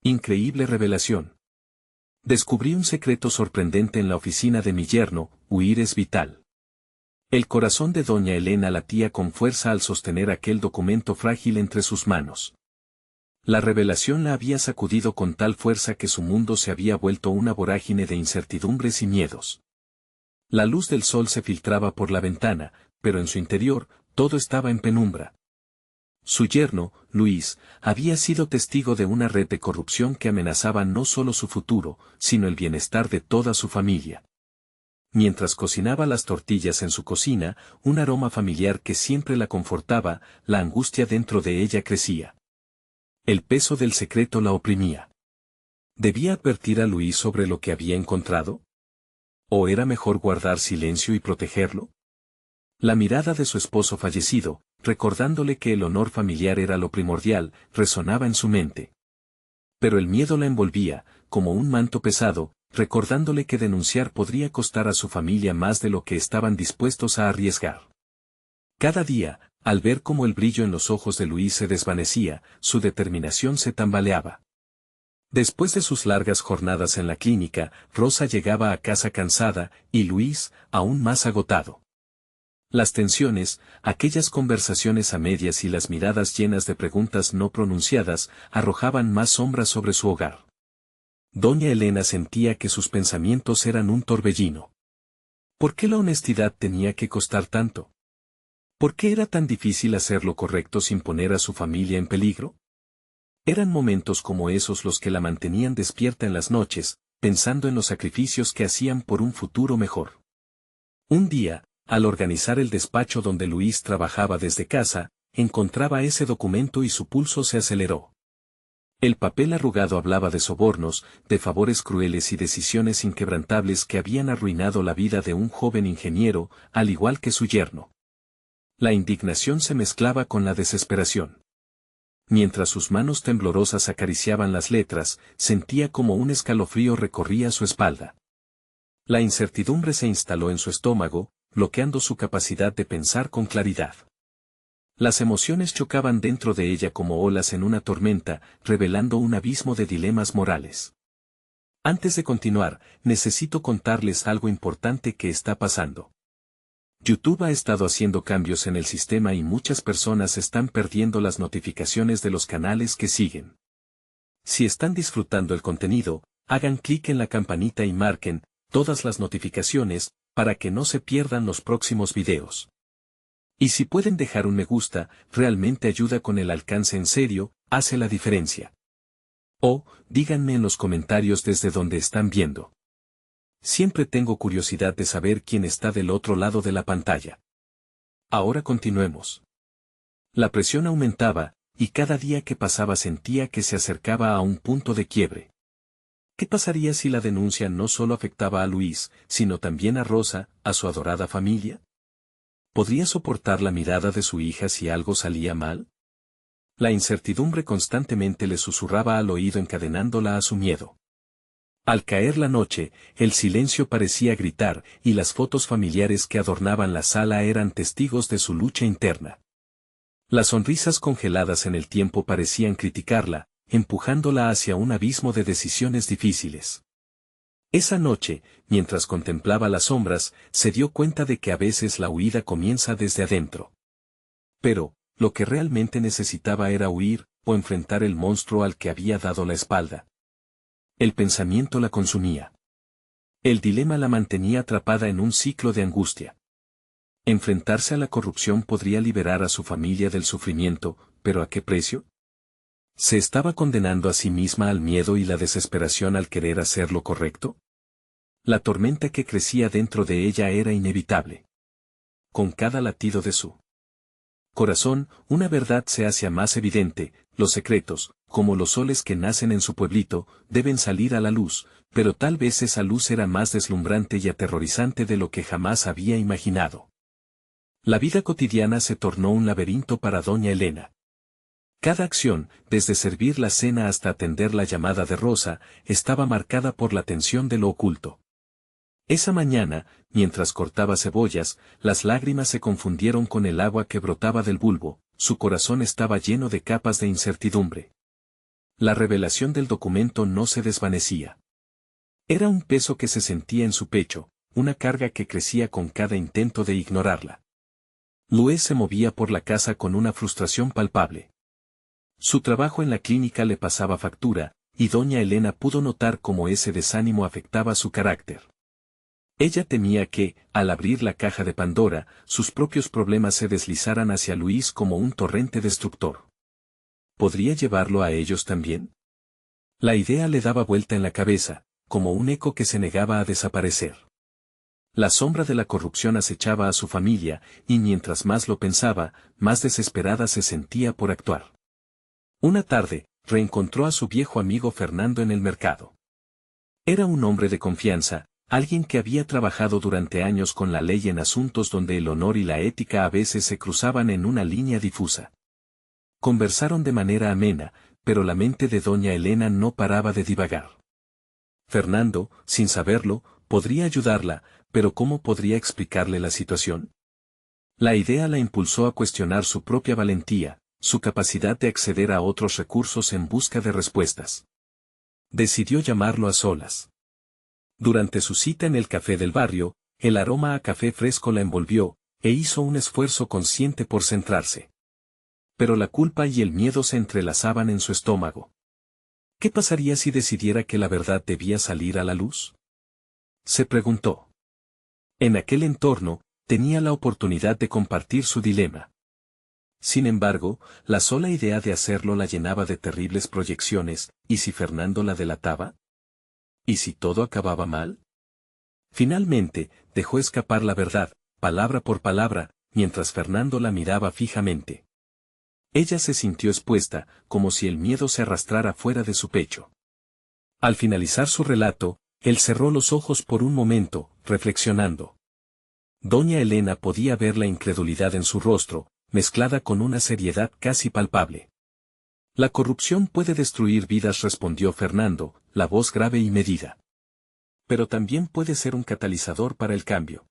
Increíble revelación. Descubrí un secreto sorprendente en la oficina de mi yerno, huir es vital. El corazón de doña Elena latía con fuerza al sostener aquel documento frágil entre sus manos. La revelación la había sacudido con tal fuerza que su mundo se había vuelto una vorágine de incertidumbres y miedos. La luz del sol se filtraba por la ventana, pero en su interior, todo estaba en penumbra. Su yerno, Luis, había sido testigo de una red de corrupción que amenazaba no solo su futuro, sino el bienestar de toda su familia. Mientras cocinaba las tortillas en su cocina, un aroma familiar que siempre la confortaba, la angustia dentro de ella crecía. El peso del secreto la oprimía. ¿Debía advertir a Luis sobre lo que había encontrado? ¿O era mejor guardar silencio y protegerlo? La mirada de su esposo fallecido, recordándole que el honor familiar era lo primordial, resonaba en su mente. Pero el miedo la envolvía, como un manto pesado, recordándole que denunciar podría costar a su familia más de lo que estaban dispuestos a arriesgar. Cada día, al ver cómo el brillo en los ojos de Luis se desvanecía, su determinación se tambaleaba. Después de sus largas jornadas en la clínica, Rosa llegaba a casa cansada, y Luis, aún más agotado. Las tensiones, aquellas conversaciones a medias y las miradas llenas de preguntas no pronunciadas, arrojaban más sombras sobre su hogar. Doña Elena sentía que sus pensamientos eran un torbellino. ¿Por qué la honestidad tenía que costar tanto? ¿Por qué era tan difícil hacer lo correcto sin poner a su familia en peligro? Eran momentos como esos los que la mantenían despierta en las noches, pensando en los sacrificios que hacían por un futuro mejor. Un día, al organizar el despacho donde Luis trabajaba desde casa, encontraba ese documento y su pulso se aceleró. El papel arrugado hablaba de sobornos, de favores crueles y decisiones inquebrantables que habían arruinado la vida de un joven ingeniero, al igual que su yerno. La indignación se mezclaba con la desesperación. Mientras sus manos temblorosas acariciaban las letras, sentía como un escalofrío recorría su espalda. La incertidumbre se instaló en su estómago, bloqueando su capacidad de pensar con claridad. Las emociones chocaban dentro de ella como olas en una tormenta, revelando un abismo de dilemas morales. Antes de continuar, necesito contarles algo importante que está pasando. YouTube ha estado haciendo cambios en el sistema y muchas personas están perdiendo las notificaciones de los canales que siguen. Si están disfrutando el contenido, hagan clic en la campanita y marquen todas las notificaciones, para que no se pierdan los próximos videos. Y si pueden dejar un me gusta, realmente ayuda con el alcance en serio, hace la diferencia. O, díganme en los comentarios desde donde están viendo. Siempre tengo curiosidad de saber quién está del otro lado de la pantalla. Ahora continuemos. La presión aumentaba, y cada día que pasaba sentía que se acercaba a un punto de quiebre. ¿Qué pasaría si la denuncia no solo afectaba a Luis, sino también a Rosa, a su adorada familia? ¿Podría soportar la mirada de su hija si algo salía mal? La incertidumbre constantemente le susurraba al oído encadenándola a su miedo. Al caer la noche, el silencio parecía gritar, y las fotos familiares que adornaban la sala eran testigos de su lucha interna. Las sonrisas congeladas en el tiempo parecían criticarla, empujándola hacia un abismo de decisiones difíciles. Esa noche, mientras contemplaba las sombras, se dio cuenta de que a veces la huida comienza desde adentro. Pero, lo que realmente necesitaba era huir, o enfrentar el monstruo al que había dado la espalda. El pensamiento la consumía. El dilema la mantenía atrapada en un ciclo de angustia. Enfrentarse a la corrupción podría liberar a su familia del sufrimiento, pero ¿a qué precio? ¿Se estaba condenando a sí misma al miedo y la desesperación al querer hacer lo correcto? La tormenta que crecía dentro de ella era inevitable. Con cada latido de su corazón, una verdad se hacía más evidente: los secretos, como los soles que nacen en su pueblito, deben salir a la luz, pero tal vez esa luz era más deslumbrante y aterrorizante de lo que jamás había imaginado. La vida cotidiana se tornó un laberinto para doña Elena. Cada acción, desde servir la cena hasta atender la llamada de Rosa, estaba marcada por la tensión de lo oculto. Esa mañana, mientras cortaba cebollas, las lágrimas se confundieron con el agua que brotaba del bulbo, su corazón estaba lleno de capas de incertidumbre. La revelación del documento no se desvanecía. Era un peso que se sentía en su pecho, una carga que crecía con cada intento de ignorarla. Luis se movía por la casa con una frustración palpable. Su trabajo en la clínica le pasaba factura, y doña Elena pudo notar cómo ese desánimo afectaba su carácter. Ella temía que, al abrir la caja de Pandora, sus propios problemas se deslizaran hacia Luis como un torrente destructor. ¿Podría llevarlo a ellos también? La idea le daba vuelta en la cabeza, como un eco que se negaba a desaparecer. La sombra de la corrupción acechaba a su familia, y mientras más lo pensaba, más desesperada se sentía por actuar. Una tarde, reencontró a su viejo amigo Fernando en el mercado. Era un hombre de confianza, alguien que había trabajado durante años con la ley en asuntos donde el honor y la ética a veces se cruzaban en una línea difusa. Conversaron de manera amena, pero la mente de doña Elena no paraba de divagar. Fernando, sin saberlo, podría ayudarla, pero ¿cómo podría explicarle la situación? La idea la impulsó a cuestionar su propia valentía, su capacidad de acceder a otros recursos en busca de respuestas. Decidió llamarlo a solas. Durante su cita en el café del barrio, el aroma a café fresco la envolvió, e hizo un esfuerzo consciente por centrarse. Pero la culpa y el miedo se entrelazaban en su estómago. ¿Qué pasaría si decidiera que la verdad debía salir a la luz? Se preguntó. En aquel entorno, tenía la oportunidad de compartir su dilema. Sin embargo, la sola idea de hacerlo la llenaba de terribles proyecciones, ¿y si Fernando la delataba? ¿Y si todo acababa mal? Finalmente, dejó escapar la verdad, palabra por palabra, mientras Fernando la miraba fijamente. Ella se sintió expuesta, como si el miedo se arrastrara fuera de su pecho. Al finalizar su relato, él cerró los ojos por un momento, reflexionando. Doña Elena podía ver la incredulidad en su rostro, mezclada con una seriedad casi palpable. La corrupción puede destruir vidas, respondió Fernando, la voz grave y medida. Pero también puede ser un catalizador para el cambio.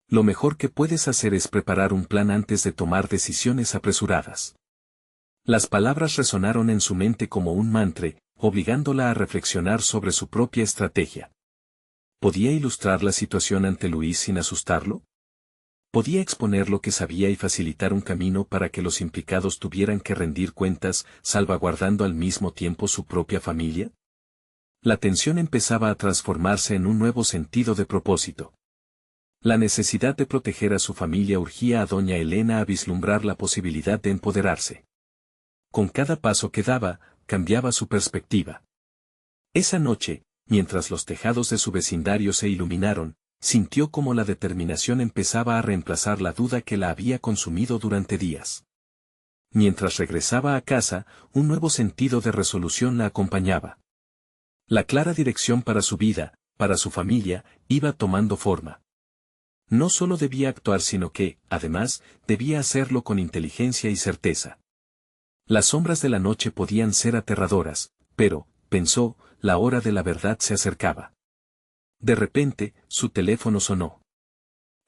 Lo mejor que puedes hacer es preparar un plan antes de tomar decisiones apresuradas. Las palabras resonaron en su mente como un mantra, obligándola a reflexionar sobre su propia estrategia. ¿Podía ilustrar la situación ante Luis sin asustarlo? ¿Podía exponer lo que sabía y facilitar un camino para que los implicados tuvieran que rendir cuentas, salvaguardando al mismo tiempo su propia familia? La tensión empezaba a transformarse en un nuevo sentido de propósito. La necesidad de proteger a su familia urgía a doña Elena a vislumbrar la posibilidad de empoderarse. Con cada paso que daba, cambiaba su perspectiva. Esa noche, mientras los tejados de su vecindario se iluminaron, sintió como la determinación empezaba a reemplazar la duda que la había consumido durante días. Mientras regresaba a casa, un nuevo sentido de resolución la acompañaba. La clara dirección para su vida, para su familia, iba tomando forma. No solo debía actuar, sino que, además, debía hacerlo con inteligencia y certeza. Las sombras de la noche podían ser aterradoras, pero, pensó, la hora de la verdad se acercaba. De repente, su teléfono sonó.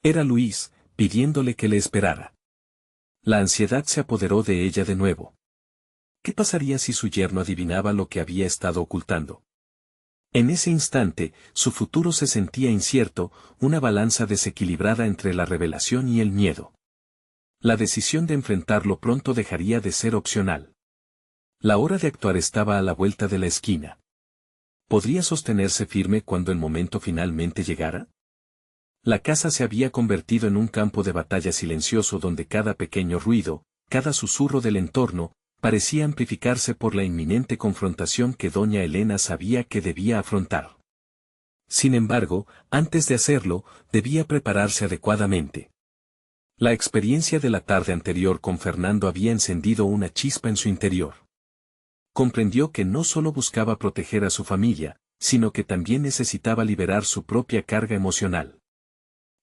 Era Luis, pidiéndole que le esperara. La ansiedad se apoderó de ella de nuevo. ¿Qué pasaría si su yerno adivinaba lo que había estado ocultando? En ese instante, su futuro se sentía incierto, una balanza desequilibrada entre la revelación y el miedo. La decisión de enfrentarlo pronto dejaría de ser opcional. La hora de actuar estaba a la vuelta de la esquina. ¿Podría sostenerse firme cuando el momento finalmente llegara? La casa se había convertido en un campo de batalla silencioso donde cada pequeño ruido, cada susurro del entorno, parecía amplificarse por la inminente confrontación que doña Elena sabía que debía afrontar. Sin embargo, antes de hacerlo, debía prepararse adecuadamente. La experiencia de la tarde anterior con Fernando había encendido una chispa en su interior. Comprendió que no solo buscaba proteger a su familia, sino que también necesitaba liberar su propia carga emocional.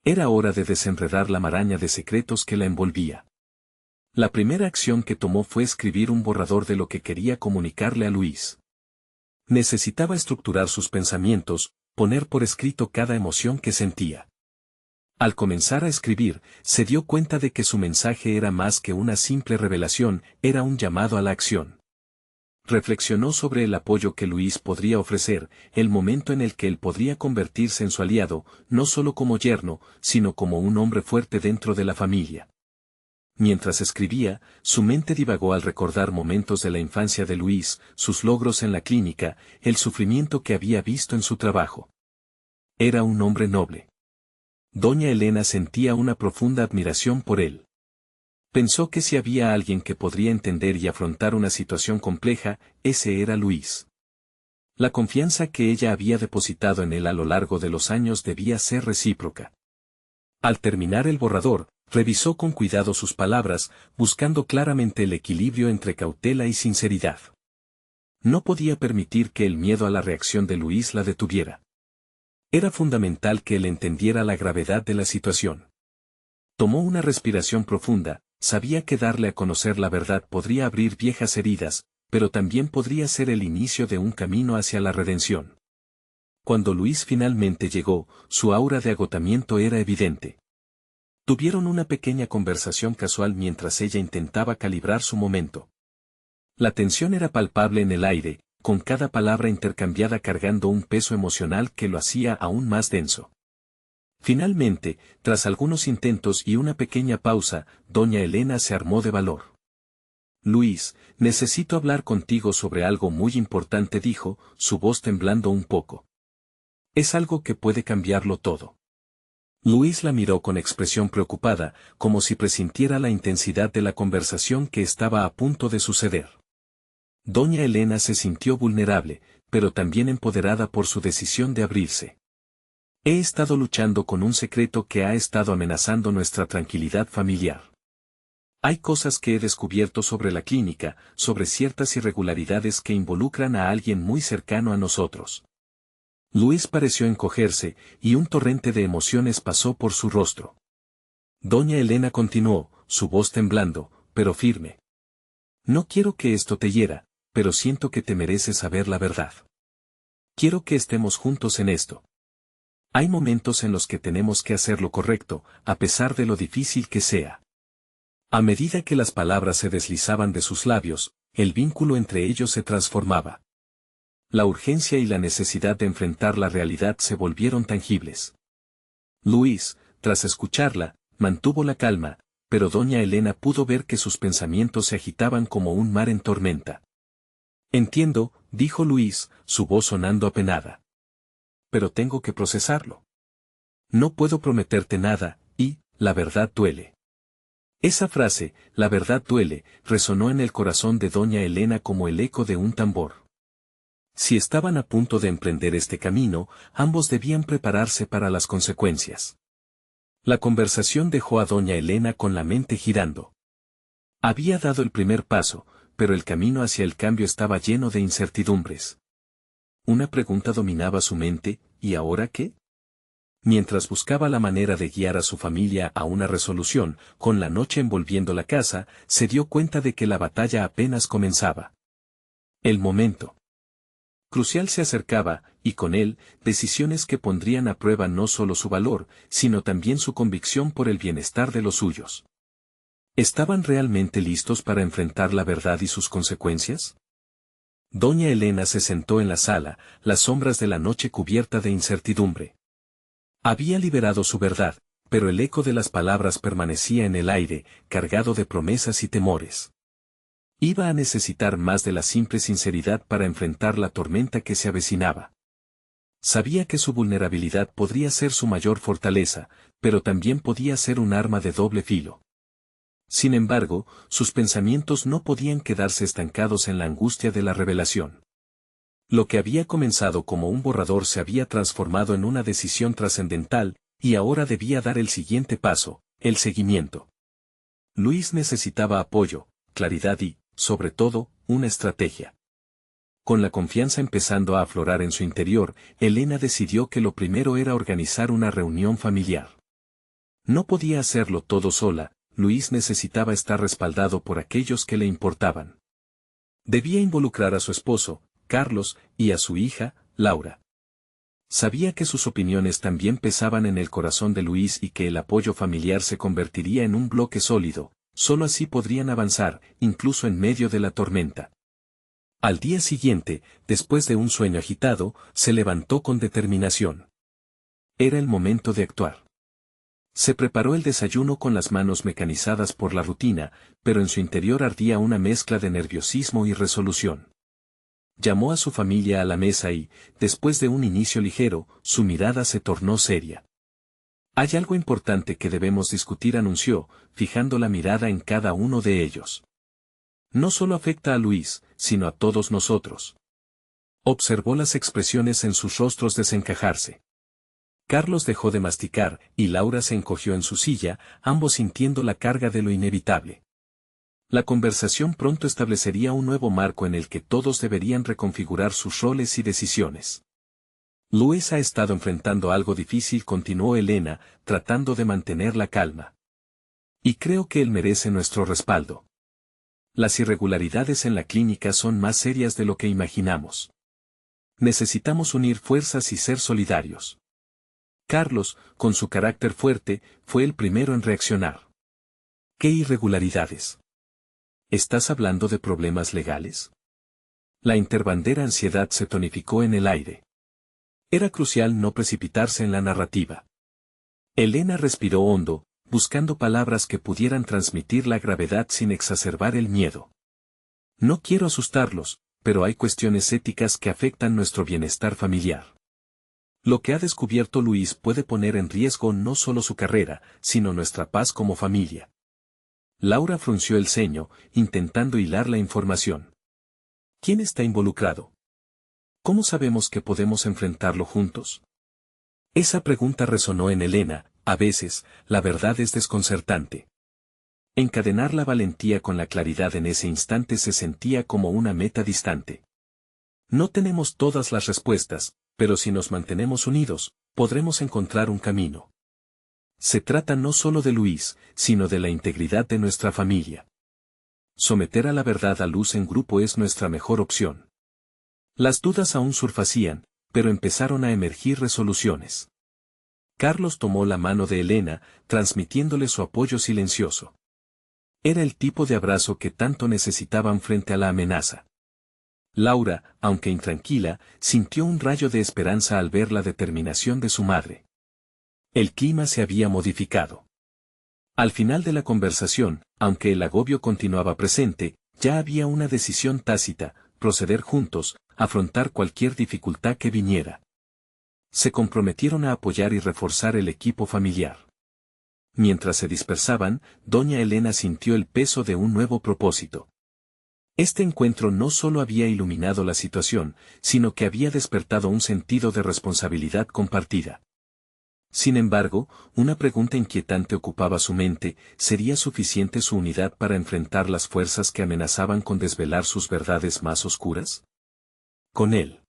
Era hora de desenredar la maraña de secretos que la envolvía. La primera acción que tomó fue escribir un borrador de lo que quería comunicarle a Luis. Necesitaba estructurar sus pensamientos, poner por escrito cada emoción que sentía. Al comenzar a escribir, se dio cuenta de que su mensaje era más que una simple revelación, era un llamado a la acción. Reflexionó sobre el apoyo que Luis podría ofrecer, el momento en el que él podría convertirse en su aliado, no solo como yerno, sino como un hombre fuerte dentro de la familia. Mientras escribía, su mente divagó al recordar momentos de la infancia de Luis, sus logros en la clínica, el sufrimiento que había visto en su trabajo. Era un hombre noble. Doña Elena sentía una profunda admiración por él. Pensó que si había alguien que podría entender y afrontar una situación compleja, ese era Luis. La confianza que ella había depositado en él a lo largo de los años debía ser recíproca. Al terminar el borrador, revisó con cuidado sus palabras, buscando claramente el equilibrio entre cautela y sinceridad. No podía permitir que el miedo a la reacción de Luis la detuviera. Era fundamental que él entendiera la gravedad de la situación. Tomó una respiración profunda. Sabía que darle a conocer la verdad podría abrir viejas heridas, pero también podría ser el inicio de un camino hacia la redención. Cuando Luis finalmente llegó, su aura de agotamiento era evidente. Tuvieron una pequeña conversación casual mientras ella intentaba calibrar su momento. La tensión era palpable en el aire, con cada palabra intercambiada cargando un peso emocional que lo hacía aún más denso. Finalmente, tras algunos intentos y una pequeña pausa, doña Elena se armó de valor. Luis, necesito hablar contigo sobre algo muy importante, dijo, su voz temblando un poco. Es algo que puede cambiarlo todo. Luis la miró con expresión preocupada, como si presintiera la intensidad de la conversación que estaba a punto de suceder. Doña Elena se sintió vulnerable, pero también empoderada por su decisión de abrirse. He estado luchando con un secreto que ha estado amenazando nuestra tranquilidad familiar. Hay cosas que he descubierto sobre la clínica, sobre ciertas irregularidades que involucran a alguien muy cercano a nosotros. Luis pareció encogerse, y un torrente de emociones pasó por su rostro. Doña Elena continuó, su voz temblando, pero firme. No quiero que esto te hiera, pero siento que te mereces saber la verdad. Quiero que estemos juntos en esto. Hay momentos en los que tenemos que hacer lo correcto, a pesar de lo difícil que sea. A medida que las palabras se deslizaban de sus labios, el vínculo entre ellos se transformaba. La urgencia y la necesidad de enfrentar la realidad se volvieron tangibles. Luis, tras escucharla, mantuvo la calma, pero doña Elena pudo ver que sus pensamientos se agitaban como un mar en tormenta. Entiendo, dijo Luis, su voz sonando apenada. Pero tengo que procesarlo. No puedo prometerte nada, y, la verdad duele. Esa frase, la verdad duele, resonó en el corazón de doña Elena como el eco de un tambor. Si estaban a punto de emprender este camino, ambos debían prepararse para las consecuencias. La conversación dejó a doña Elena con la mente girando. Había dado el primer paso, pero el camino hacia el cambio estaba lleno de incertidumbres. Una pregunta dominaba su mente, ¿y ahora qué? Mientras buscaba la manera de guiar a su familia a una resolución, con la noche envolviendo la casa, se dio cuenta de que la batalla apenas comenzaba. El momento crucial se acercaba, y con él, decisiones que pondrían a prueba no solo su valor, sino también su convicción por el bienestar de los suyos. ¿Estaban realmente listos para enfrentar la verdad y sus consecuencias? Doña Elena se sentó en la sala, las sombras de la noche cubierta de incertidumbre. Había liberado su verdad, pero el eco de las palabras permanecía en el aire, cargado de promesas y temores. Iba a necesitar más de la simple sinceridad para enfrentar la tormenta que se avecinaba. Sabía que su vulnerabilidad podría ser su mayor fortaleza, pero también podía ser un arma de doble filo. Sin embargo, sus pensamientos no podían quedarse estancados en la angustia de la revelación. Lo que había comenzado como un borrador se había transformado en una decisión trascendental, y ahora debía dar el siguiente paso, el seguimiento. Luis necesitaba apoyo, claridad y, sobre todo, una estrategia. Con la confianza empezando a aflorar en su interior, Elena decidió que lo primero era organizar una reunión familiar. No podía hacerlo todo sola, Luis necesitaba estar respaldado por aquellos que le importaban. Debía involucrar a su esposo, Carlos, y a su hija, Laura. Sabía que sus opiniones también pesaban en el corazón de Luis y que el apoyo familiar se convertiría en un bloque sólido, solo así podrían avanzar, incluso en medio de la tormenta. Al día siguiente, después de un sueño agitado, se levantó con determinación. Era el momento de actuar. Se preparó el desayuno con las manos mecanizadas por la rutina, pero en su interior ardía una mezcla de nerviosismo y resolución. Llamó a su familia a la mesa y, después de un inicio ligero, su mirada se tornó seria. Hay algo importante que debemos discutir, anunció, fijando la mirada en cada uno de ellos. No solo afecta a Luis, sino a todos nosotros. Observó las expresiones en sus rostros desencajarse. Carlos dejó de masticar, y Laura se encogió en su silla, ambos sintiendo la carga de lo inevitable. La conversación pronto establecería un nuevo marco en el que todos deberían reconfigurar sus roles y decisiones. Luis ha estado enfrentando algo difícil, continuó Elena, tratando de mantener la calma. Y creo que él merece nuestro respaldo. Las irregularidades en la clínica son más serias de lo que imaginamos. Necesitamos unir fuerzas y ser solidarios. Carlos, con su carácter fuerte, fue el primero en reaccionar. ¿Qué irregularidades? ¿Estás hablando de problemas legales? La interbandera ansiedad se tonificó en el aire. Era crucial no precipitarse en la narrativa. Elena respiró hondo, buscando palabras que pudieran transmitir la gravedad sin exacerbar el miedo. No quiero asustarlos, pero hay cuestiones éticas que afectan nuestro bienestar familiar. Lo que ha descubierto Luis puede poner en riesgo no solo su carrera, sino nuestra paz como familia. Laura frunció el ceño, intentando hilar la información. ¿Quién está involucrado? ¿Cómo sabemos que podemos enfrentarlo juntos? Esa pregunta resonó en Elena. A veces, la verdad es desconcertante. Encadenar la valentía con la claridad en ese instante se sentía como una meta distante. No tenemos todas las respuestas, pero si nos mantenemos unidos, podremos encontrar un camino. Se trata no solo de Luis, sino de la integridad de nuestra familia. Someter a la verdad a luz en grupo es nuestra mejor opción. Las dudas aún surfacían, pero empezaron a emergir resoluciones. Carlos tomó la mano de Elena, transmitiéndole su apoyo silencioso. Era el tipo de abrazo que tanto necesitaban frente a la amenaza. Laura, aunque intranquila, sintió un rayo de esperanza al ver la determinación de su madre. El clima se había modificado. Al final de la conversación, aunque el agobio continuaba presente, ya había una decisión tácita: proceder juntos, afrontar cualquier dificultad que viniera. Se comprometieron a apoyar y reforzar el equipo familiar. Mientras se dispersaban, doña Elena sintió el peso de un nuevo propósito. Este encuentro no solo había iluminado la situación, sino que había despertado un sentido de responsabilidad compartida. Sin embargo, una pregunta inquietante ocupaba su mente: ¿sería suficiente su unidad para enfrentar las fuerzas que amenazaban con desvelar sus verdades más oscuras? Con él,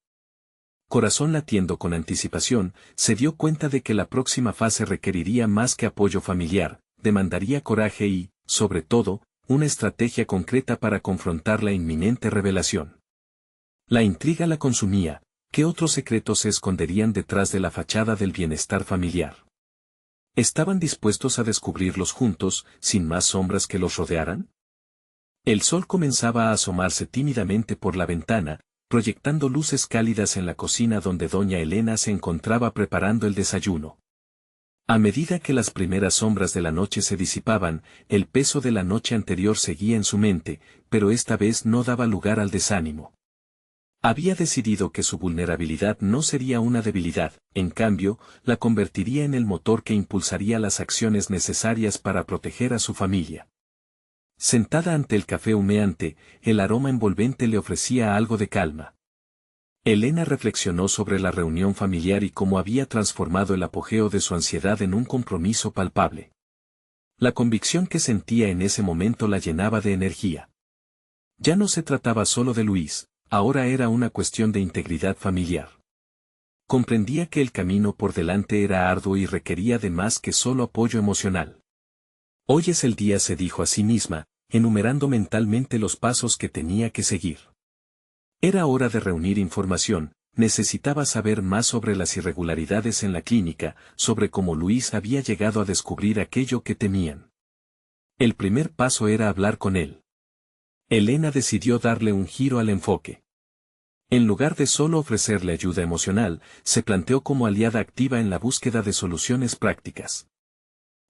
corazón latiendo con anticipación, se dio cuenta de que la próxima fase requeriría más que apoyo familiar, demandaría coraje y, sobre todo, una estrategia concreta para confrontar la inminente revelación. La intriga la consumía. ¿Qué otros secretos se esconderían detrás de la fachada del bienestar familiar? ¿Estaban dispuestos a descubrirlos juntos, sin más sombras que los rodearan? El sol comenzaba a asomarse tímidamente por la ventana, proyectando luces cálidas en la cocina donde doña Elena se encontraba preparando el desayuno. A medida que las primeras sombras de la noche se disipaban, el peso de la noche anterior seguía en su mente, pero esta vez no daba lugar al desánimo. Había decidido que su vulnerabilidad no sería una debilidad, en cambio, la convertiría en el motor que impulsaría las acciones necesarias para proteger a su familia. Sentada ante el café humeante, el aroma envolvente le ofrecía algo de calma. Elena reflexionó sobre la reunión familiar y cómo había transformado el apogeo de su ansiedad en un compromiso palpable. La convicción que sentía en ese momento la llenaba de energía. Ya no se trataba solo de Luis, ahora era una cuestión de integridad familiar. Comprendía que el camino por delante era arduo y requería de más que solo apoyo emocional. Hoy es el día, se dijo a sí misma, enumerando mentalmente los pasos que tenía que seguir. Era hora de reunir información, necesitaba saber más sobre las irregularidades en la clínica, sobre cómo Luis había llegado a descubrir aquello que temían. El primer paso era hablar con él. Elena decidió darle un giro al enfoque. En lugar de solo ofrecerle ayuda emocional, se planteó como aliada activa en la búsqueda de soluciones prácticas.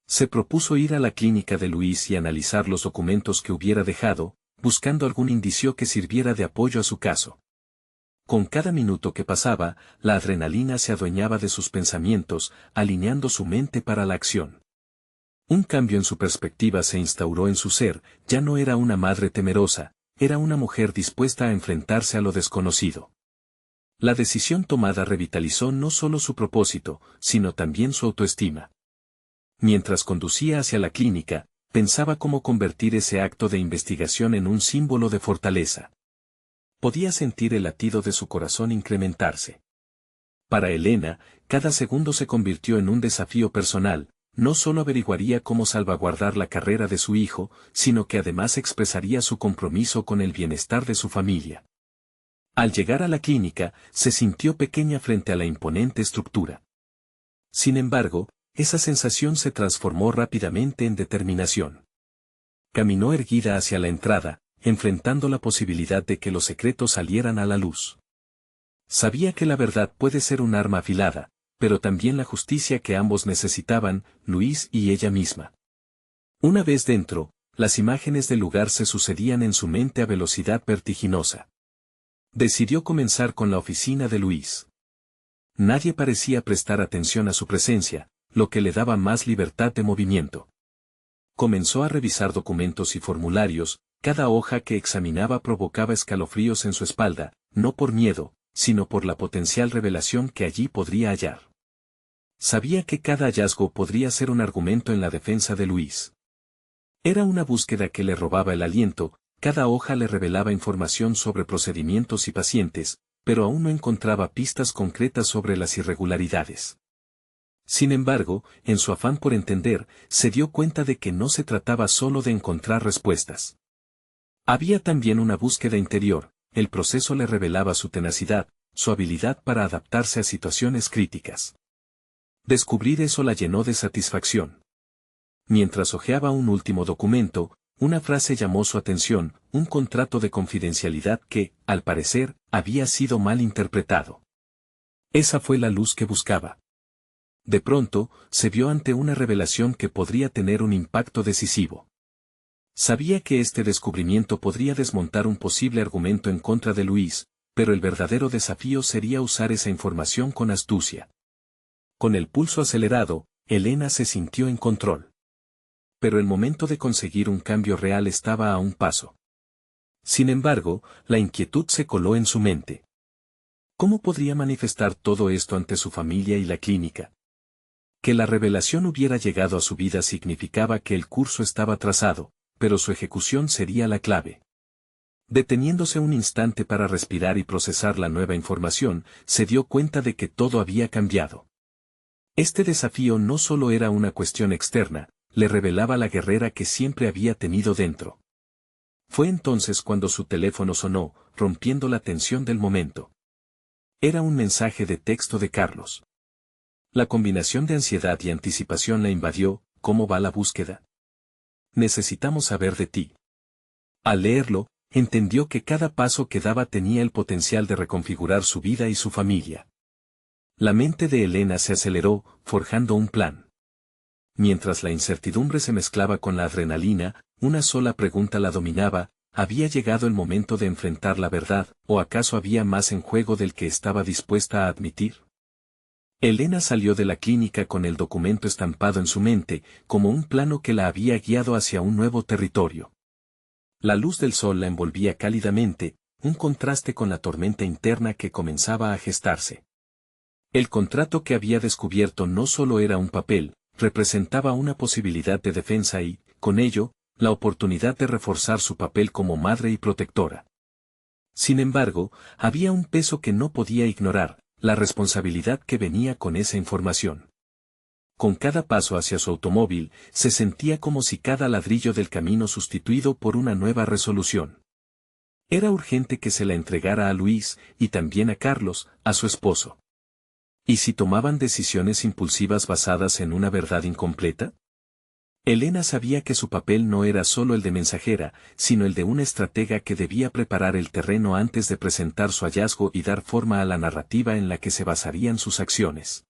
Se propuso ir a la clínica de Luis y analizar los documentos que hubiera dejado, buscando algún indicio que sirviera de apoyo a su caso. Con cada minuto que pasaba, la adrenalina se adueñaba de sus pensamientos, alineando su mente para la acción. Un cambio en su perspectiva se instauró en su ser, ya no era una madre temerosa, era una mujer dispuesta a enfrentarse a lo desconocido. La decisión tomada revitalizó no solo su propósito, sino también su autoestima. Mientras conducía hacia la clínica, pensaba cómo convertir ese acto de investigación en un símbolo de fortaleza. Podía sentir el latido de su corazón incrementarse. Para Elena, cada segundo se convirtió en un desafío personal. No solo averiguaría cómo salvaguardar la carrera de su hijo, sino que además expresaría su compromiso con el bienestar de su familia. Al llegar a la clínica, se sintió pequeña frente a la imponente estructura. Sin embargo, esa sensación se transformó rápidamente en determinación. Caminó erguida hacia la entrada, enfrentando la posibilidad de que los secretos salieran a la luz. Sabía que la verdad puede ser un arma afilada, pero también la justicia que ambos necesitaban, Luis y ella misma. Una vez dentro, las imágenes del lugar se sucedían en su mente a velocidad vertiginosa. Decidió comenzar con la oficina de Luis. Nadie parecía prestar atención a su presencia, lo que le daba más libertad de movimiento. Comenzó a revisar documentos y formularios, cada hoja que examinaba provocaba escalofríos en su espalda, no por miedo, sino por la potencial revelación que allí podría hallar. Sabía que cada hallazgo podría ser un argumento en la defensa de Luis. Era una búsqueda que le robaba el aliento, cada hoja le revelaba información sobre procedimientos y pacientes, pero aún no encontraba pistas concretas sobre las irregularidades. Sin embargo, en su afán por entender, se dio cuenta de que no se trataba solo de encontrar respuestas. Había también una búsqueda interior. El proceso le revelaba su tenacidad, su habilidad para adaptarse a situaciones críticas. Descubrir eso la llenó de satisfacción. Mientras hojeaba un último documento, una frase llamó su atención, un contrato de confidencialidad que, al parecer, había sido mal interpretado. Esa fue la luz que buscaba. De pronto, se vio ante una revelación que podría tener un impacto decisivo. Sabía que este descubrimiento podría desmontar un posible argumento en contra de Luis, pero el verdadero desafío sería usar esa información con astucia. Con el pulso acelerado, Elena se sintió en control. Pero el momento de conseguir un cambio real estaba a un paso. Sin embargo, la inquietud se coló en su mente. ¿Cómo podría manifestar todo esto ante su familia y la clínica? Que la revelación hubiera llegado a su vida significaba que el curso estaba trazado, pero su ejecución sería la clave. Deteniéndose un instante para respirar y procesar la nueva información, se dio cuenta de que todo había cambiado. Este desafío no solo era una cuestión externa, le revelaba la guerrera que siempre había tenido dentro. Fue entonces cuando su teléfono sonó, rompiendo la tensión del momento. Era un mensaje de texto de Carlos. La combinación de ansiedad y anticipación la invadió. ¿Cómo va la búsqueda? Necesitamos saber de ti. Al leerlo, entendió que cada paso que daba tenía el potencial de reconfigurar su vida y su familia. La mente de Elena se aceleró, forjando un plan. Mientras la incertidumbre se mezclaba con la adrenalina, una sola pregunta la dominaba: ¿había llegado el momento de enfrentar la verdad, o acaso había más en juego del que estaba dispuesta a admitir? Elena salió de la clínica con el documento estampado en su mente, como un plano que la había guiado hacia un nuevo territorio. La luz del sol la envolvía cálidamente, un contraste con la tormenta interna que comenzaba a gestarse. El contrato que había descubierto no solo era un papel, representaba una posibilidad de defensa y, con ello, la oportunidad de reforzar su papel como madre y protectora. Sin embargo, había un peso que no podía ignorar: la responsabilidad que venía con esa información. Con cada paso hacia su automóvil, se sentía como si cada ladrillo del camino sustituido por una nueva resolución. Era urgente que se la entregara a Luis, y también a Carlos, a su esposo. ¿Y si tomaban decisiones impulsivas basadas en una verdad incompleta? Elena sabía que su papel no era solo el de mensajera, sino el de una estratega que debía preparar el terreno antes de presentar su hallazgo y dar forma a la narrativa en la que se basarían sus acciones.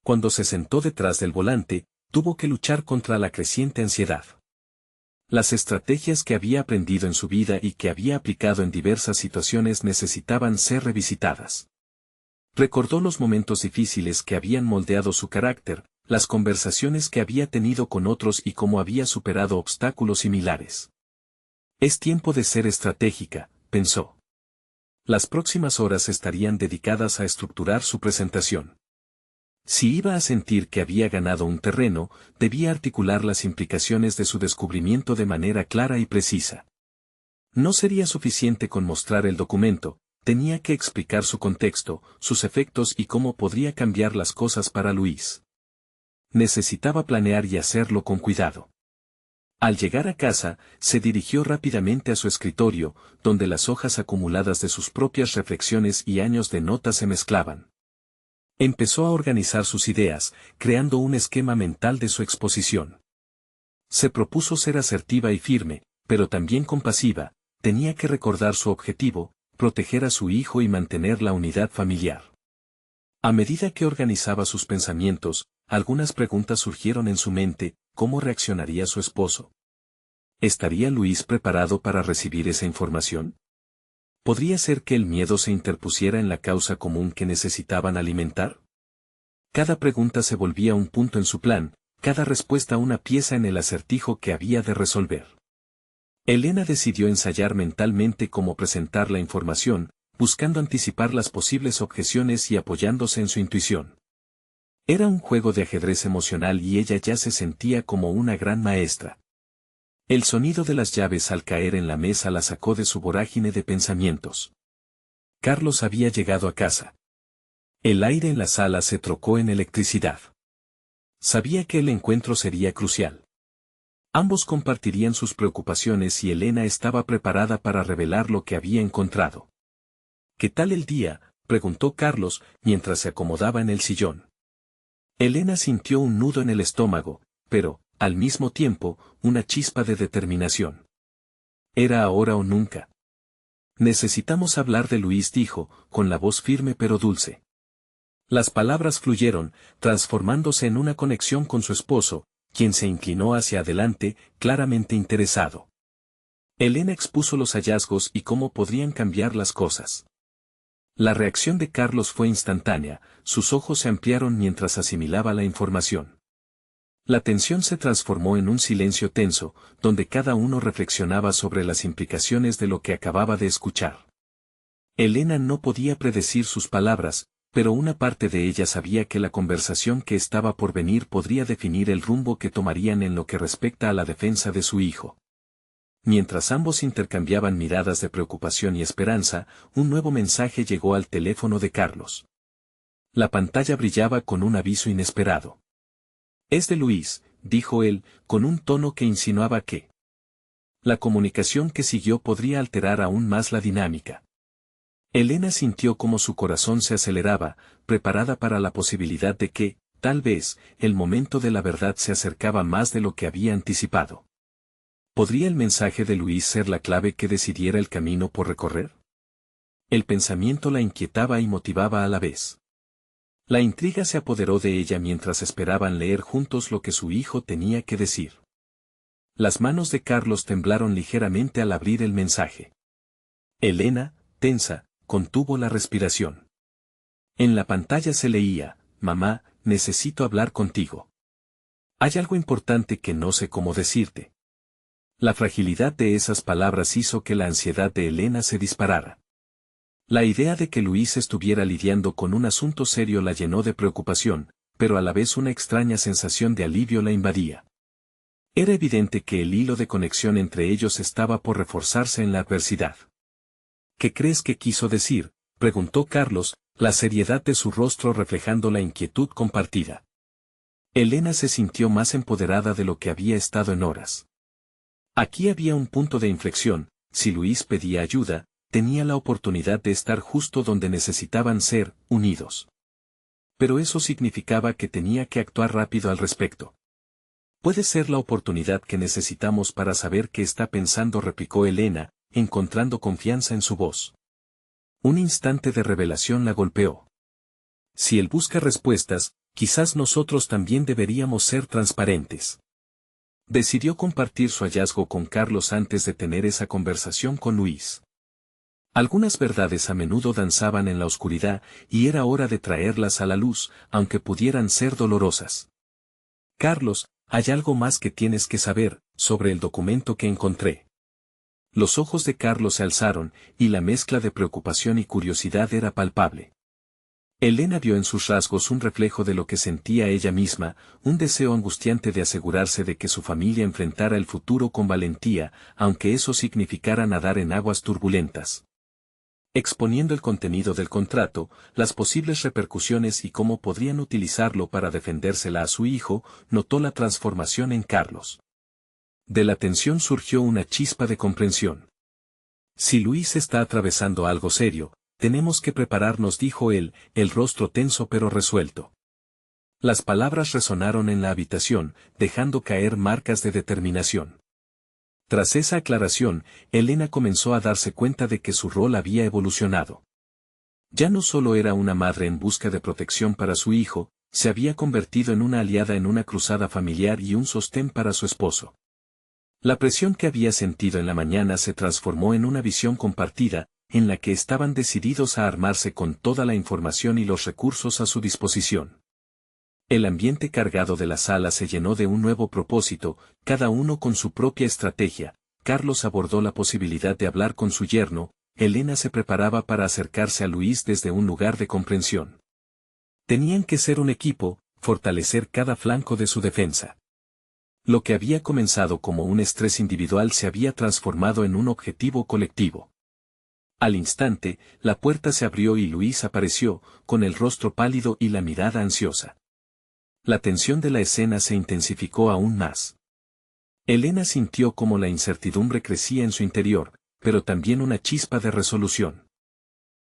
Cuando se sentó detrás del volante, tuvo que luchar contra la creciente ansiedad. Las estrategias que había aprendido en su vida y que había aplicado en diversas situaciones necesitaban ser revisitadas. Recordó los momentos difíciles que habían moldeado su carácter, las conversaciones que había tenido con otros y cómo había superado obstáculos similares. Es tiempo de ser estratégica, pensó. Las próximas horas estarían dedicadas a estructurar su presentación. Si iba a sentir que había ganado un terreno, debía articular las implicaciones de su descubrimiento de manera clara y precisa. No sería suficiente con mostrar el documento, tenía que explicar su contexto, sus efectos y cómo podría cambiar las cosas para Luis. Necesitaba planear y hacerlo con cuidado. Al llegar a casa, se dirigió rápidamente a su escritorio, donde las hojas acumuladas de sus propias reflexiones y años de notas se mezclaban. Empezó a organizar sus ideas, creando un esquema mental de su exposición. Se propuso ser asertiva y firme, pero también compasiva, tenía que recordar su objetivo, proteger a su hijo y mantener la unidad familiar. A medida que organizaba sus pensamientos, algunas preguntas surgieron en su mente: ¿cómo reaccionaría su esposo? ¿Estaría Luis preparado para recibir esa información? ¿Podría ser que el miedo se interpusiera en la causa común que necesitaban alimentar? Cada pregunta se volvía un punto en su plan, cada respuesta una pieza en el acertijo que había de resolver. Elena decidió ensayar mentalmente cómo presentar la información, buscando anticipar las posibles objeciones y apoyándose en su intuición. Era un juego de ajedrez emocional y ella ya se sentía como una gran maestra. El sonido de las llaves al caer en la mesa la sacó de su vorágine de pensamientos. Carlos había llegado a casa. El aire en la sala se trocó en electricidad. Sabía que el encuentro sería crucial. Ambos compartirían sus preocupaciones y Elena estaba preparada para revelar lo que había encontrado. ¿Qué tal el día?, preguntó Carlos, mientras se acomodaba en el sillón. Elena sintió un nudo en el estómago, pero, al mismo tiempo, una chispa de determinación. Era ahora o nunca. Necesitamos hablar de Luis, dijo, con la voz firme pero dulce. Las palabras fluyeron, transformándose en una conexión con su esposo, quien se inclinó hacia adelante, claramente interesado. Elena expuso los hallazgos y cómo podrían cambiar las cosas. La reacción de Carlos fue instantánea, sus ojos se ampliaron mientras asimilaba la información. La tensión se transformó en un silencio tenso, donde cada uno reflexionaba sobre las implicaciones de lo que acababa de escuchar. Elena no podía predecir sus palabras, pero una parte de ella sabía que la conversación que estaba por venir podría definir el rumbo que tomarían en lo que respecta a la defensa de su hijo. Mientras ambos intercambiaban miradas de preocupación y esperanza, un nuevo mensaje llegó al teléfono de Carlos. La pantalla brillaba con un aviso inesperado. «Es de Luis», dijo él, con un tono que insinuaba que la comunicación que siguió podría alterar aún más la dinámica. Elena sintió como su corazón se aceleraba, preparada para la posibilidad de que, tal vez, el momento de la verdad se acercaba más de lo que había anticipado. ¿Podría el mensaje de Luis ser la clave que decidiera el camino por recorrer? El pensamiento la inquietaba y motivaba a la vez. La intriga se apoderó de ella mientras esperaban leer juntos lo que su hijo tenía que decir. Las manos de Carlos temblaron ligeramente al abrir el mensaje. Elena, tensa, contuvo la respiración. En la pantalla se leía: «Mamá, necesito hablar contigo. Hay algo importante que no sé cómo decirte». La fragilidad de esas palabras hizo que la ansiedad de Elena se disparara. La idea de que Luis estuviera lidiando con un asunto serio la llenó de preocupación, pero a la vez una extraña sensación de alivio la invadía. Era evidente que el hilo de conexión entre ellos estaba por reforzarse en la adversidad. «¿Qué crees que quiso decir?», preguntó Carlos, la seriedad de su rostro reflejando la inquietud compartida. Elena se sintió más empoderada de lo que había estado en horas. Aquí había un punto de inflexión: si Luis pedía ayuda, tenía la oportunidad de estar justo donde necesitaban ser, unidos. Pero eso significaba que tenía que actuar rápido al respecto. Puede ser la oportunidad que necesitamos para saber qué está pensando, replicó Elena, encontrando confianza en su voz. Un instante de revelación la golpeó. Si él busca respuestas, quizás nosotros también deberíamos ser transparentes. Decidió compartir su hallazgo con Carlos antes de tener esa conversación con Luis. Algunas verdades a menudo danzaban en la oscuridad y era hora de traerlas a la luz, aunque pudieran ser dolorosas. Carlos, hay algo más que tienes que saber sobre el documento que encontré. Los ojos de Carlos se alzaron, y la mezcla de preocupación y curiosidad era palpable. Elena vio en sus rasgos un reflejo de lo que sentía ella misma, un deseo angustiante de asegurarse de que su familia enfrentara el futuro con valentía, aunque eso significara nadar en aguas turbulentas. Exponiendo el contenido del contrato, las posibles repercusiones y cómo podrían utilizarlo para defendérsela a su hijo, notó la transformación en Carlos. De la tensión surgió una chispa de comprensión. Si Luis está atravesando algo serio, tenemos que prepararnos, dijo él, el rostro tenso pero resuelto. Las palabras resonaron en la habitación, dejando caer marcas de determinación. Tras esa aclaración, Elena comenzó a darse cuenta de que su rol había evolucionado. Ya no solo era una madre en busca de protección para su hijo, se había convertido en una aliada en una cruzada familiar y un sostén para su esposo. La presión que había sentido en la mañana se transformó en una visión compartida, en la que estaban decididos a armarse con toda la información y los recursos a su disposición. El ambiente cargado de la sala se llenó de un nuevo propósito, cada uno con su propia estrategia. Carlos abordó la posibilidad de hablar con su yerno, Elena se preparaba para acercarse a Luis desde un lugar de comprensión. Tenían que ser un equipo, fortalecer cada flanco de su defensa. Lo que había comenzado como un estrés individual se había transformado en un objetivo colectivo. Al instante, la puerta se abrió y Luis apareció, con el rostro pálido y la mirada ansiosa. La tensión de la escena se intensificó aún más. Elena sintió como la incertidumbre crecía en su interior, pero también una chispa de resolución.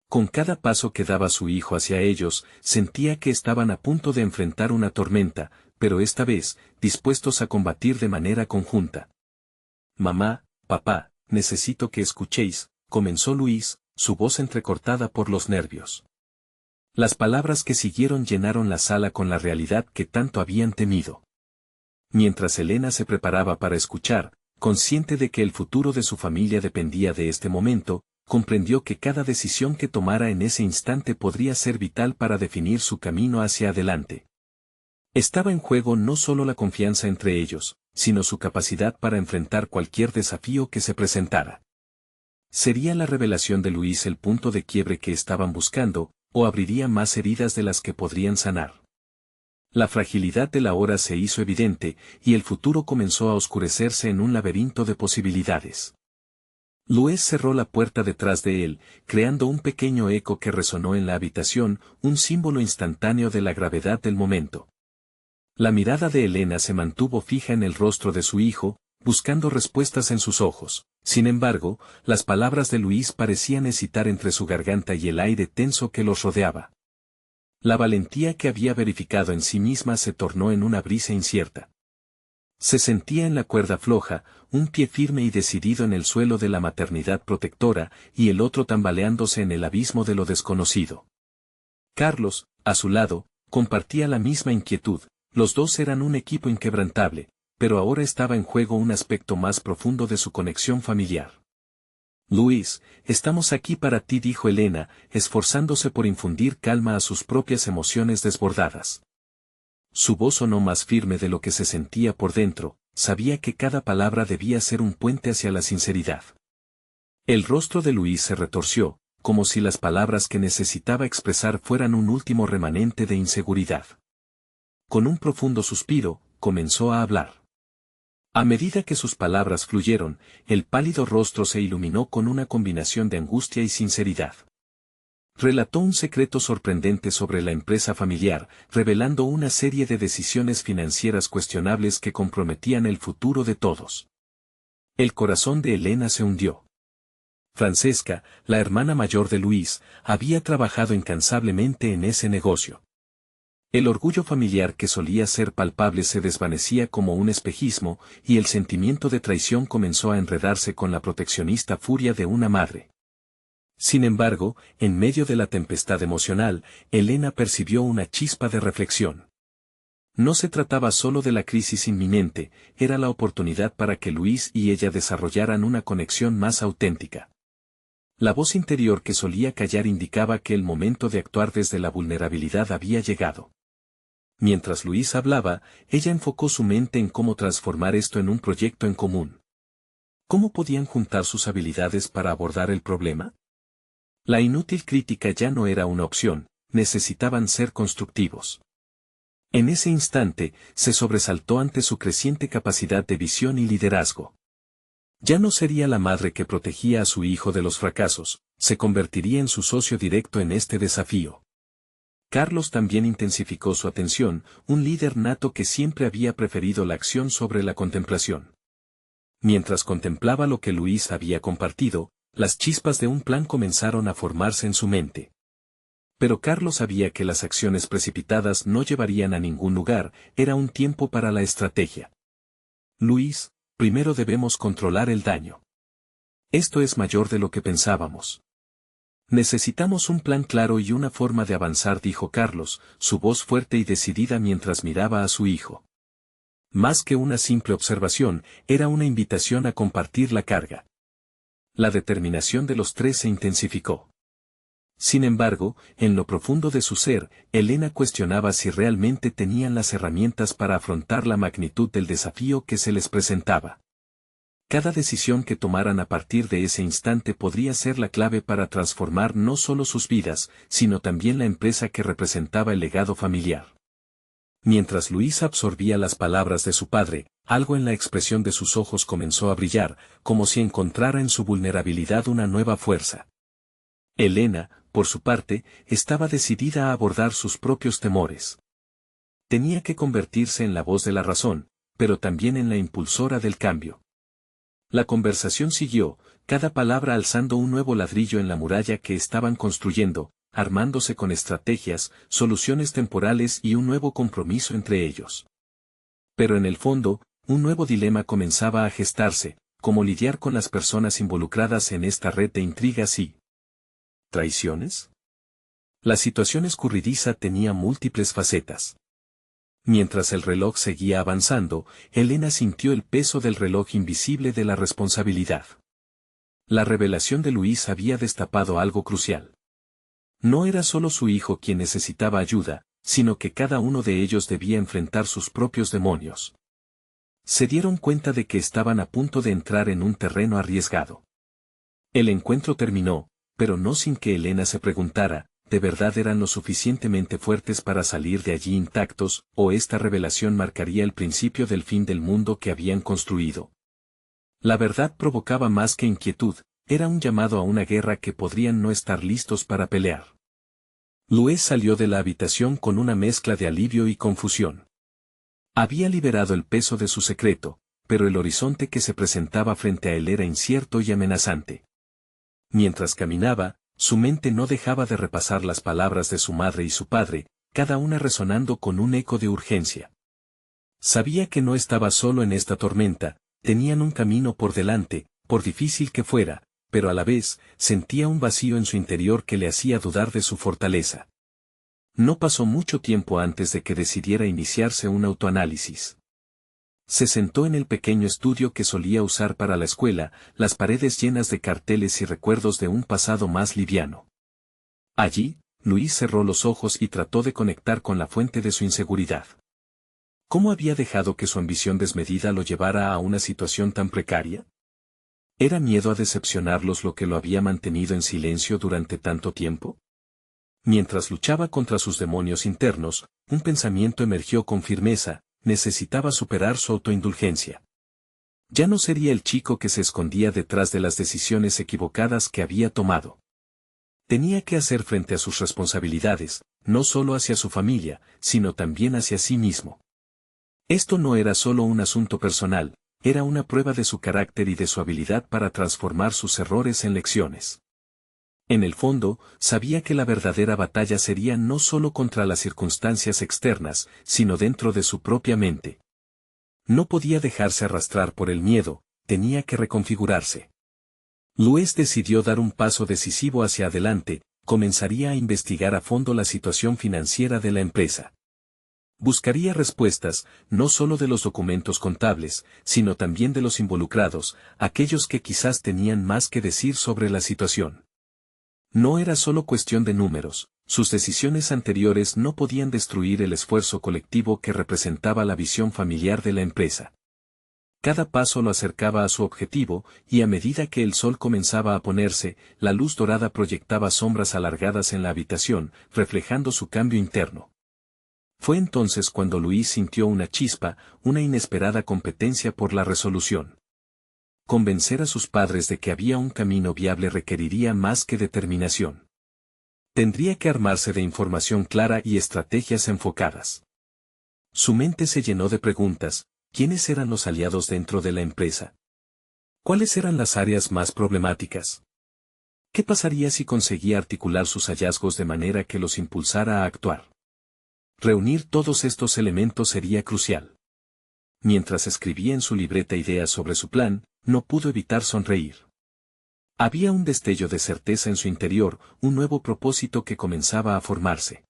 Con cada paso que daba su hijo hacia ellos, sentía que estaban a punto de enfrentar una tormenta, pero esta vez, dispuestos a combatir de manera conjunta. Mamá, papá, necesito que escuchéis, comenzó Luis, su voz entrecortada por los nervios. Las palabras que siguieron llenaron la sala con la realidad que tanto habían temido. Mientras Elena se preparaba para escuchar, consciente de que el futuro de su familia dependía de este momento, comprendió que cada decisión que tomara en ese instante podría ser vital para definir su camino hacia adelante. Estaba en juego no solo la confianza entre ellos, sino su capacidad para enfrentar cualquier desafío que se presentara. ¿Sería la revelación de Luis el punto de quiebre que estaban buscando, o abriría más heridas de las que podrían sanar? La fragilidad de la hora se hizo evidente, y el futuro comenzó a oscurecerse en un laberinto de posibilidades. Luis cerró la puerta detrás de él, creando un pequeño eco que resonó en la habitación, un símbolo instantáneo de la gravedad del momento. La mirada de Elena se mantuvo fija en el rostro de su hijo, buscando respuestas en sus ojos. Sin embargo, las palabras de Luis parecían hesitar entre su garganta y el aire tenso que los rodeaba. La valentía que había verificado en sí misma se tornó en una brisa incierta. Se sentía en la cuerda floja, un pie firme y decidido en el suelo de la maternidad protectora, y el otro tambaleándose en el abismo de lo desconocido. Carlos, a su lado, compartía la misma inquietud, los dos eran un equipo inquebrantable, pero ahora estaba en juego un aspecto más profundo de su conexión familiar. Luis, estamos aquí para ti, dijo Elena, esforzándose por infundir calma a sus propias emociones desbordadas. Su voz sonó más firme de lo que se sentía por dentro, sabía que cada palabra debía ser un puente hacia la sinceridad. El rostro de Luis se retorció, como si las palabras que necesitaba expresar fueran un último remanente de inseguridad. Con un profundo suspiro, comenzó a hablar. A medida que sus palabras fluyeron, el pálido rostro se iluminó con una combinación de angustia y sinceridad. Relató un secreto sorprendente sobre la empresa familiar, revelando una serie de decisiones financieras cuestionables que comprometían el futuro de todos. El corazón de Elena se hundió. Francesca, la hermana mayor de Luis, había trabajado incansablemente en ese negocio. El orgullo familiar que solía ser palpable se desvanecía como un espejismo, y el sentimiento de traición comenzó a enredarse con la proteccionista furia de una madre. Sin embargo, en medio de la tempestad emocional, Elena percibió una chispa de reflexión. No se trataba solo de la crisis inminente, era la oportunidad para que Luis y ella desarrollaran una conexión más auténtica. La voz interior que solía callar indicaba que el momento de actuar desde la vulnerabilidad había llegado. Mientras Luis hablaba, ella enfocó su mente en cómo transformar esto en un proyecto en común. ¿Cómo podían juntar sus habilidades para abordar el problema? La inútil crítica ya no era una opción, necesitaban ser constructivos. En ese instante, se sobresaltó ante su creciente capacidad de visión y liderazgo. Ya no sería la madre que protegía a su hijo de los fracasos, se convertiría en su socio directo en este desafío. Carlos también intensificó su atención, un líder nato que siempre había preferido la acción sobre la contemplación. Mientras contemplaba lo que Luis había compartido, las chispas de un plan comenzaron a formarse en su mente. Pero Carlos sabía que las acciones precipitadas no llevarían a ningún lugar, era un tiempo para la estrategia. Luis, primero debemos controlar el daño. Esto es mayor de lo que pensábamos. Necesitamos un plan claro y una forma de avanzar, dijo Carlos, su voz fuerte y decidida mientras miraba a su hijo. Más que una simple observación, era una invitación a compartir la carga. La determinación de los tres se intensificó. Sin embargo, en lo profundo de su ser, Elena cuestionaba si realmente tenían las herramientas para afrontar la magnitud del desafío que se les presentaba. Cada decisión que tomaran a partir de ese instante podría ser la clave para transformar no solo sus vidas, sino también la empresa que representaba el legado familiar. Mientras Luis absorbía las palabras de su padre, algo en la expresión de sus ojos comenzó a brillar, como si encontrara en su vulnerabilidad una nueva fuerza. Elena, por su parte, estaba decidida a abordar sus propios temores. Tenía que convertirse en la voz de la razón, pero también en la impulsora del cambio. La conversación siguió, cada palabra alzando un nuevo ladrillo en la muralla que estaban construyendo, armándose con estrategias, soluciones temporales y un nuevo compromiso entre ellos. Pero en el fondo, un nuevo dilema comenzaba a gestarse, cómo lidiar con las personas involucradas en esta red de intrigas y traiciones. La situación escurridiza tenía múltiples facetas. Mientras el reloj seguía avanzando, Elena sintió el peso del reloj invisible de la responsabilidad. La revelación de Luis había destapado algo crucial. No era solo su hijo quien necesitaba ayuda, sino que cada uno de ellos debía enfrentar sus propios demonios. Se dieron cuenta de que estaban a punto de entrar en un terreno arriesgado. El encuentro terminó, pero no sin que Elena se preguntara, ¿de verdad eran lo suficientemente fuertes para salir de allí intactos, o esta revelación marcaría el principio del fin del mundo que habían construido? La verdad provocaba más que inquietud, era un llamado a una guerra que podrían no estar listos para pelear. Luis salió de la habitación con una mezcla de alivio y confusión. Había liberado el peso de su secreto, pero el horizonte que se presentaba frente a él era incierto y amenazante. Mientras caminaba, su mente no dejaba de repasar las palabras de su madre y su padre, cada una resonando con un eco de urgencia. Sabía que no estaba solo en esta tormenta, tenían un camino por delante, por difícil que fuera, pero a la vez, sentía un vacío en su interior que le hacía dudar de su fortaleza. No pasó mucho tiempo antes de que decidiera iniciarse un autoanálisis. Se sentó en el pequeño estudio que solía usar para la escuela, las paredes llenas de carteles y recuerdos de un pasado más liviano. Allí, Luis cerró los ojos y trató de conectar con la fuente de su inseguridad. ¿Cómo había dejado que su ambición desmedida lo llevara a una situación tan precaria? ¿Era miedo a decepcionarlos lo que lo había mantenido en silencio durante tanto tiempo? Mientras luchaba contra sus demonios internos, un pensamiento emergió con firmeza: necesitaba superar su autoindulgencia. Ya no sería el chico que se escondía detrás de las decisiones equivocadas que había tomado. Tenía que hacer frente a sus responsabilidades, no solo hacia su familia, sino también hacia sí mismo. Esto no era solo un asunto personal, era una prueba de su carácter y de su habilidad para transformar sus errores en lecciones. En el fondo, sabía que la verdadera batalla sería no solo contra las circunstancias externas, sino dentro de su propia mente. No podía dejarse arrastrar por el miedo, tenía que reconfigurarse. Luis decidió dar un paso decisivo hacia adelante, comenzaría a investigar a fondo la situación financiera de la empresa. Buscaría respuestas, no solo de los documentos contables, sino también de los involucrados, aquellos que quizás tenían más que decir sobre la situación. No era solo cuestión de números, sus decisiones anteriores no podían destruir el esfuerzo colectivo que representaba la visión familiar de la empresa. Cada paso lo acercaba a su objetivo, y a medida que el sol comenzaba a ponerse, la luz dorada proyectaba sombras alargadas en la habitación, reflejando su cambio interno. Fue entonces cuando Luis sintió una chispa, una inesperada competencia por la resolución. Convencer a sus padres de que había un camino viable requeriría más que determinación. Tendría que armarse de información clara y estrategias enfocadas. Su mente se llenó de preguntas: ¿quiénes eran los aliados dentro de la empresa? ¿Cuáles eran las áreas más problemáticas? ¿Qué pasaría si conseguía articular sus hallazgos de manera que los impulsara a actuar? Reunir todos estos elementos sería crucial. Mientras escribía en su libreta ideas sobre su plan, no pudo evitar sonreír. Había un destello de certeza en su interior, un nuevo propósito que comenzaba a formarse.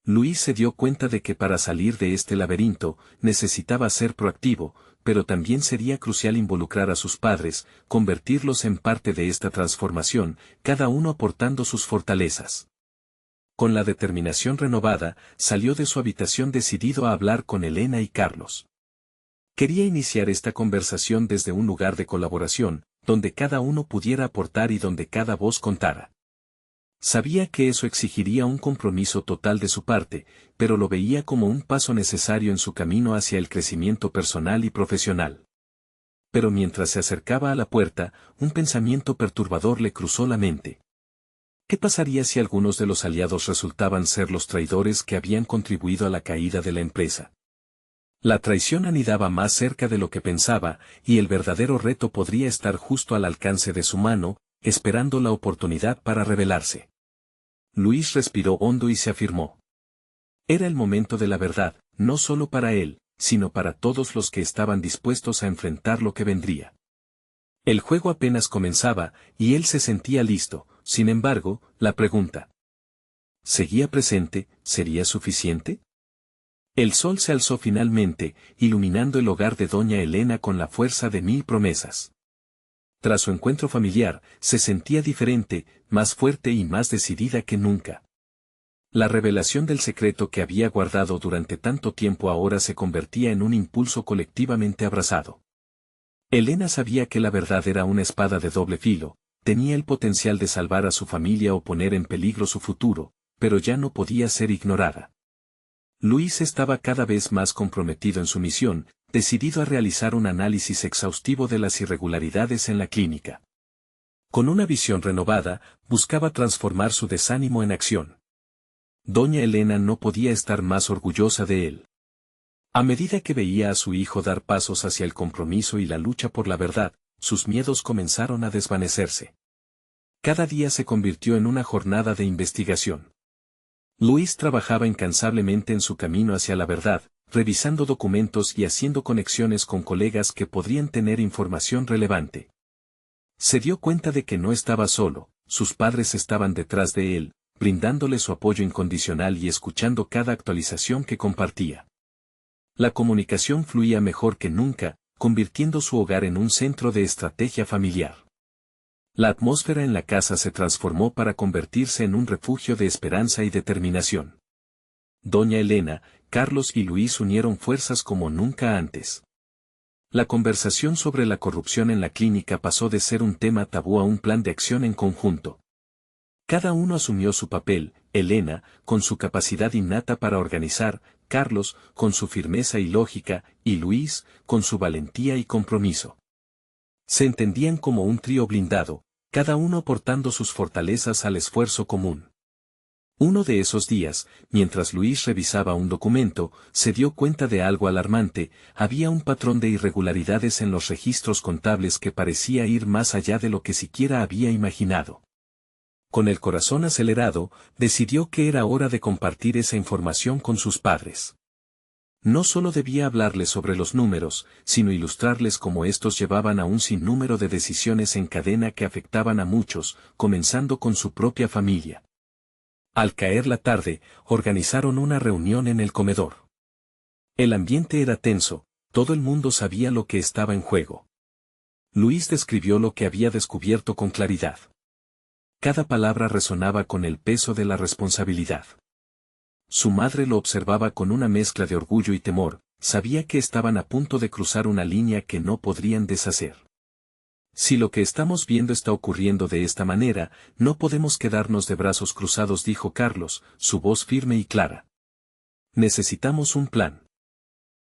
Luis se dio cuenta de que para salir de este laberinto, necesitaba ser proactivo, pero también sería crucial involucrar a sus padres, convertirlos en parte de esta transformación, cada uno aportando sus fortalezas. Con la determinación renovada, salió de su habitación decidido a hablar con Elena y Carlos. Quería iniciar esta conversación desde un lugar de colaboración, donde cada uno pudiera aportar y donde cada voz contara. Sabía que eso exigiría un compromiso total de su parte, pero lo veía como un paso necesario en su camino hacia el crecimiento personal y profesional. Pero mientras se acercaba a la puerta, un pensamiento perturbador le cruzó la mente. ¿Qué pasaría si algunos de los aliados resultaban ser los traidores que habían contribuido a la caída de la empresa? La traición anidaba más cerca de lo que pensaba, y el verdadero reto podría estar justo al alcance de su mano, esperando la oportunidad para revelarse. Luis respiró hondo y se afirmó. Era el momento de la verdad, no solo para él, sino para todos los que estaban dispuestos a enfrentar lo que vendría. El juego apenas comenzaba, y él se sentía listo. Sin embargo, la pregunta ¿seguía presente? ¿Sería suficiente? El sol se alzó finalmente, iluminando el hogar de doña Elena con la fuerza de 1000 promesas. Tras su encuentro familiar, se sentía diferente, más fuerte y más decidida que nunca. La revelación del secreto que había guardado durante tanto tiempo ahora se convertía en un impulso colectivamente abrazado. Elena sabía que la verdad era una espada de doble filo, tenía el potencial de salvar a su familia o poner en peligro su futuro, pero ya no podía ser ignorada. Luis estaba cada vez más comprometido en su misión, decidido a realizar un análisis exhaustivo de las irregularidades en la clínica. Con una visión renovada, buscaba transformar su desánimo en acción. Doña Elena no podía estar más orgullosa de él. A medida que veía a su hijo dar pasos hacia el compromiso y la lucha por la verdad, sus miedos comenzaron a desvanecerse. Cada día se convirtió en una jornada de investigación. Luis trabajaba incansablemente en su camino hacia la verdad, revisando documentos y haciendo conexiones con colegas que podrían tener información relevante. Se dio cuenta de que no estaba solo, sus padres estaban detrás de él, brindándole su apoyo incondicional y escuchando cada actualización que compartía. La comunicación fluía mejor que nunca, convirtiendo su hogar en un centro de estrategia familiar. La atmósfera en la casa se transformó para convertirse en un refugio de esperanza y determinación. Doña Elena, Carlos y Luis unieron fuerzas como nunca antes. La conversación sobre la corrupción en la clínica pasó de ser un tema tabú a un plan de acción en conjunto. Cada uno asumió su papel, Elena, con su capacidad innata para organizar, Carlos, con su firmeza y lógica, y Luis, con su valentía y compromiso. Se entendían como un trío blindado, cada uno aportando sus fortalezas al esfuerzo común. Uno de esos días, mientras Luis revisaba un documento, se dio cuenta de algo alarmante: había un patrón de irregularidades en los registros contables que parecía ir más allá de lo que siquiera había imaginado. Con el corazón acelerado, decidió que era hora de compartir esa información con sus padres. No solo debía hablarles sobre los números, sino ilustrarles cómo estos llevaban a un sinnúmero de decisiones en cadena que afectaban a muchos, comenzando con su propia familia. Al caer la tarde, organizaron una reunión en el comedor. El ambiente era tenso, todo el mundo sabía lo que estaba en juego. Luis describió lo que había descubierto con claridad. Cada palabra resonaba con el peso de la responsabilidad. Su madre lo observaba con una mezcla de orgullo y temor, sabía que estaban a punto de cruzar una línea que no podrían deshacer. Si lo que estamos viendo está ocurriendo de esta manera, no podemos quedarnos de brazos cruzados, dijo Carlos, su voz firme y clara. Necesitamos un plan.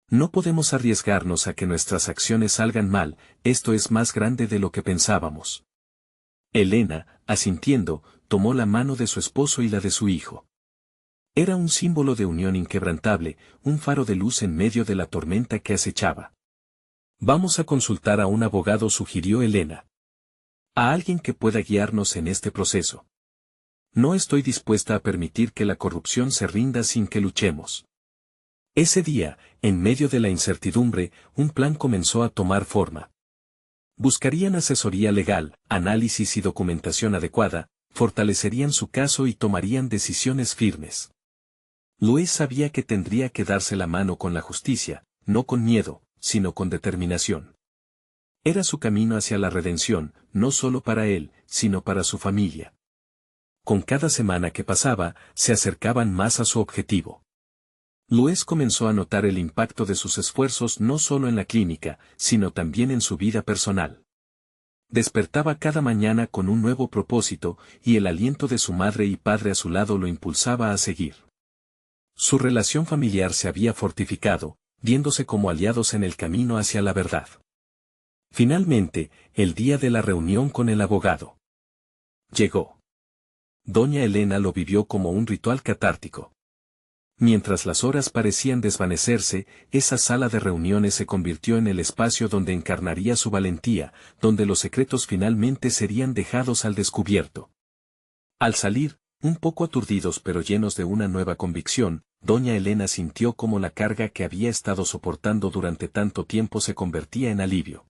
No podemos arriesgarnos a que nuestras acciones salgan mal, esto es más grande de lo que pensábamos. Elena, asintiendo, tomó la mano de su esposo y la de su hijo. Era un símbolo de unión inquebrantable, un faro de luz en medio de la tormenta que acechaba. Vamos a consultar a un abogado, sugirió Elena. A alguien que pueda guiarnos en este proceso. No estoy dispuesta a permitir que la corrupción se rinda sin que luchemos. Ese día, en medio de la incertidumbre, un plan comenzó a tomar forma. Buscarían asesoría legal, análisis y documentación adecuada, fortalecerían su caso y tomarían decisiones firmes. Luis sabía que tendría que darse la mano con la justicia, no con miedo, sino con determinación. Era su camino hacia la redención, no solo para él, sino para su familia. Con cada semana que pasaba, se acercaban más a su objetivo. Luis comenzó a notar el impacto de sus esfuerzos no solo en la clínica, sino también en su vida personal. Despertaba cada mañana con un nuevo propósito, y el aliento de su madre y padre a su lado lo impulsaba a seguir. Su relación familiar se había fortificado, viéndose como aliados en el camino hacia la verdad. Finalmente, el día de la reunión con el abogado llegó. Doña Elena lo vivió como un ritual catártico. Mientras las horas parecían desvanecerse, esa sala de reuniones se convirtió en el espacio donde encarnaría su valentía, donde los secretos finalmente serían dejados al descubierto. Al salir, un poco aturdidos pero llenos de una nueva convicción, doña Elena sintió como la carga que había estado soportando durante tanto tiempo se convertía en alivio.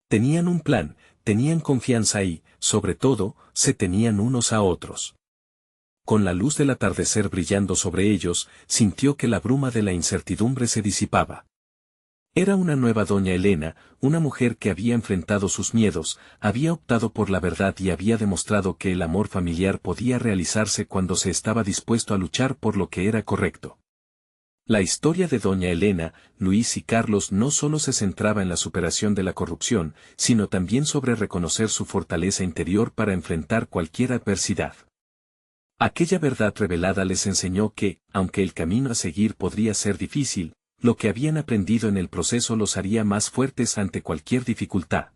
Tenían un plan, tenían confianza y, sobre todo, se tenían unos a otros. Con la luz del atardecer brillando sobre ellos, sintió que la bruma de la incertidumbre se disipaba. Era una nueva doña Elena, una mujer que había enfrentado sus miedos, había optado por la verdad y había demostrado que el amor familiar podía realizarse cuando se estaba dispuesto a luchar por lo que era correcto. La historia de doña Elena, Luis y Carlos no solo se centraba en la superación de la corrupción, sino también sobre reconocer su fortaleza interior para enfrentar cualquier adversidad. Aquella verdad revelada les enseñó que, aunque el camino a seguir podría ser difícil, lo que habían aprendido en el proceso los haría más fuertes ante cualquier dificultad.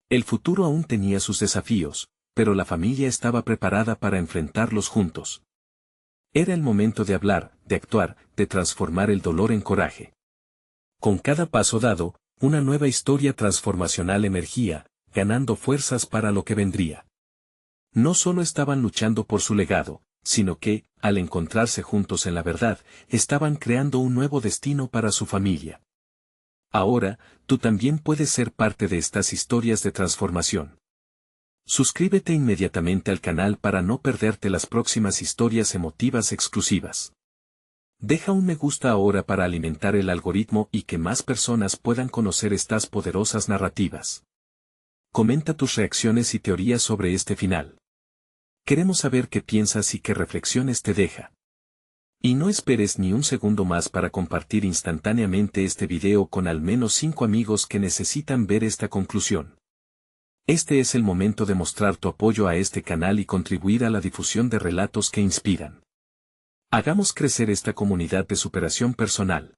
El futuro aún tenía sus desafíos, pero la familia estaba preparada para enfrentarlos juntos. Era el momento de hablar, de actuar, de transformar el dolor en coraje. Con cada paso dado, una nueva historia transformacional emergía, ganando fuerzas para lo que vendría. No solo estaban luchando por su legado, sino que, al encontrarse juntos en la verdad, estaban creando un nuevo destino para su familia. Ahora, tú también puedes ser parte de estas historias de transformación. Suscríbete inmediatamente al canal para no perderte las próximas historias emotivas exclusivas. Deja un me gusta ahora para alimentar el algoritmo y que más personas puedan conocer estas poderosas narrativas. Comenta tus reacciones y teorías sobre este final. Queremos saber qué piensas y qué reflexiones te deja. Y no esperes ni un segundo más para compartir instantáneamente este video con al menos 5 amigos que necesitan ver esta conclusión. Este es el momento de mostrar tu apoyo a este canal y contribuir a la difusión de relatos que inspiran. Hagamos crecer esta comunidad de superación personal.